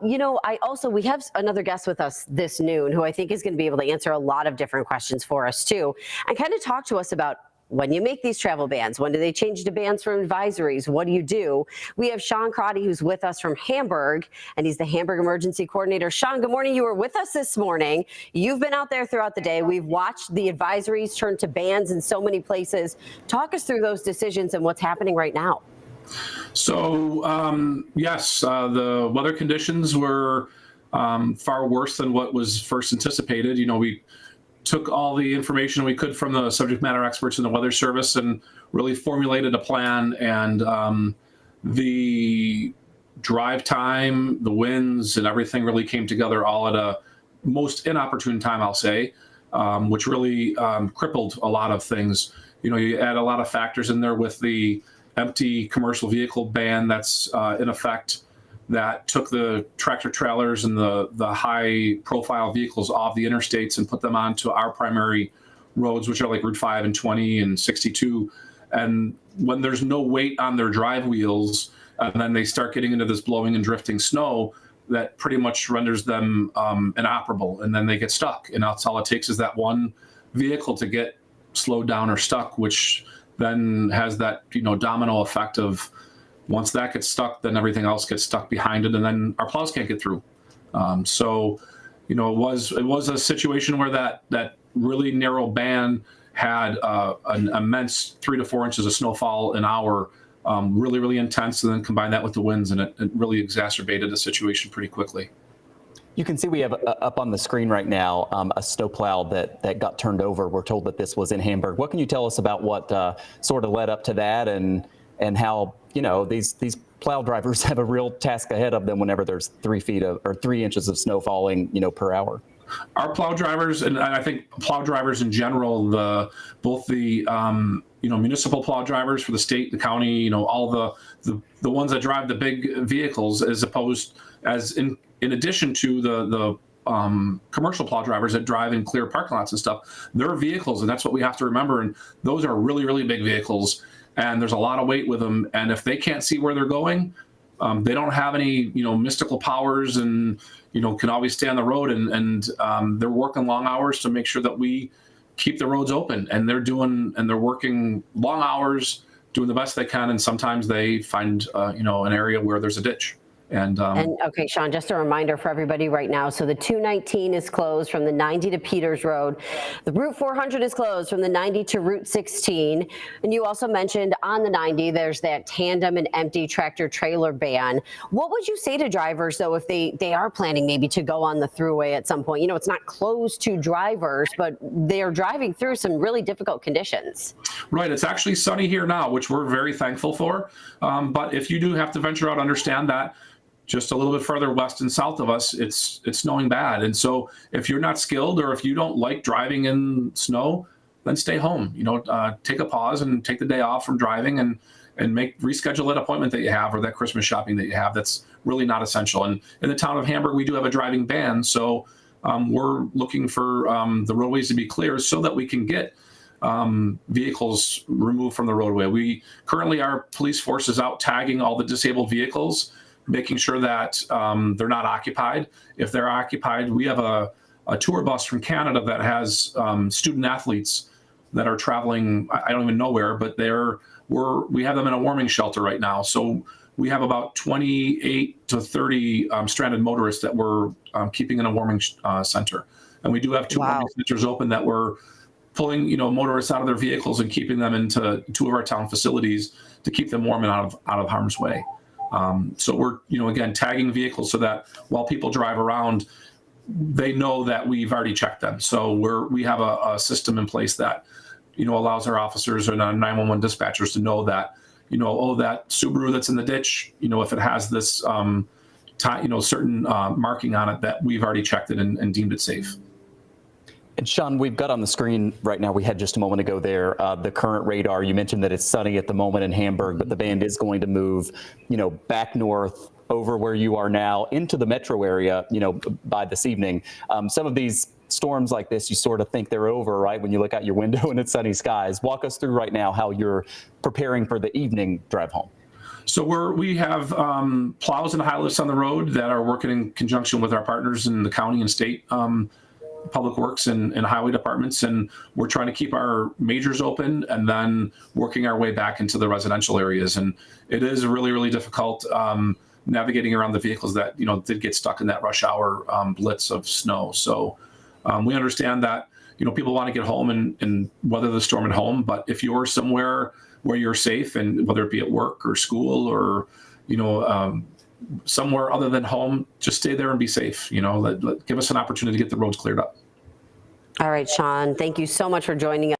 We have another guest with us this noon who I think is going to be able to answer a lot of different questions for us too, and kind of talk to us about when you make these travel bans, when do they change to bans from advisories? What do you do? We have Sean Crotty, who's with us from Hamburg, and he's the Hamburg Emergency Coordinator. Sean, good morning. You were with us this morning. You've been out there throughout the day. We've watched the advisories turn to bans in so many places. Talk us through those decisions and what's happening right now. So, yes, the weather conditions were far worse than what was first anticipated. We took all the information we could from the subject matter experts in the Weather Service and really formulated a plan. And the drive time, the winds, and everything really came together all at a most inopportune time, I'll say, which really crippled a lot of things. You add a lot of factors in there with the empty commercial vehicle ban that's in effect, that took the tractor trailers and the high profile vehicles off the interstates and put them onto our primary roads, which are like Route 5 and 20 and 62. And when there's no weight on their drive wheels, and then they start getting into this blowing and drifting snow, that pretty much renders them inoperable, and then they get stuck. And that's all it takes is that one vehicle to get slowed down or stuck, which then has that domino effect of, once that gets stuck, then everything else gets stuck behind it, and then our plows can't get through. It was a situation where that really narrow ban had an immense 3 to 4 inches of snowfall an hour, really, really intense, and then combine that with the winds, and it really exacerbated the situation pretty quickly. You can see we have up on the screen right now a snowplow that got turned over. We're told that this was in Hamburg. What can you tell us about what sort of led up to that, and how these plow drivers have a real task ahead of them whenever there's 3 feet or 3 inches of snow falling per hour? Our plow drivers, and I think plow drivers in general, both the municipal plow drivers for the state, the county, all the ones that drive the big vehicles, in addition to the commercial plow drivers that drive in clear parking lots and stuff, they're vehicles, and that's what we have to remember. And those are really, really big vehicles, and there's a lot of weight with them. And if they can't see where they're going, they don't have any mystical powers, and can always stay on the road. And they're working long hours to make sure that we keep the roads open. And they're working long hours, doing the best they can. And sometimes they find an area where there's a ditch. And okay, Sean, just a reminder for everybody right now. So the 219 is closed from the 90 to Peters Road. The Route 400 is closed from the 90 to Route 16. And you also mentioned on the 90, there's that tandem and empty tractor trailer ban. What would you say to drivers, though, if they are planning maybe to go on the thruway at some point? It's not closed to drivers, but they're driving through some really difficult conditions. Right. It's actually sunny here now, which we're very thankful for. But if you do have to venture out, understand that just a little bit further west and south of us, it's snowing bad. And so if you're not skilled, or if you don't like driving in snow, then stay home. Take a pause and take the day off from driving, and reschedule that appointment that you have, or that Christmas shopping that you have. That's really not essential. And in the town of Hamburg, we do have a driving ban. So we're looking for the roadways to be clear so that we can get vehicles removed from the roadway. Our police force is out tagging all the disabled vehicles, making sure that they're not occupied. If they're occupied, we have a tour bus from Canada that has student athletes that are traveling, I don't even know where, but we have them in a warming shelter right now. So we have about 28 to 30 stranded motorists that we're keeping in a warming center. And we do have 2 warming centers open that we're pulling motorists out of their vehicles and keeping them into 2 of our town facilities to keep them warm and out of harm's way. So we're, again, tagging vehicles so that while people drive around, they know that we've already checked them. So we have a system in place that, allows our officers and our 911 dispatchers to know that, that Subaru that's in the ditch, if it has this, certain marking on it, that we've already checked it and deemed it safe. And Sean, we've got on the screen right now, we had just a moment ago there, the current radar. You mentioned that it's sunny at the moment in Hamburg, but the band is going to move, back north over where you are now into the metro area, by this evening. Some of these storms like this, you sort of think they're over, right? When you look out your window and it's sunny skies. Walk us through right now how you're preparing for the evening drive home. So we have plows and high lifts on the road that are working in conjunction with our partners in the county and state public works and highway departments, and we're trying to keep our majors open and then working our way back into the residential areas. And it is really, really difficult navigating around the vehicles that did get stuck in that rush hour blitz of snow. So we understand that people want to get home and weather the storm at home, but if you're somewhere where you're safe, and whether it be at work or school or somewhere other than home, just stay there and be safe. Give us an opportunity to get the roads cleared up. All right, Sean, thank you so much for joining us.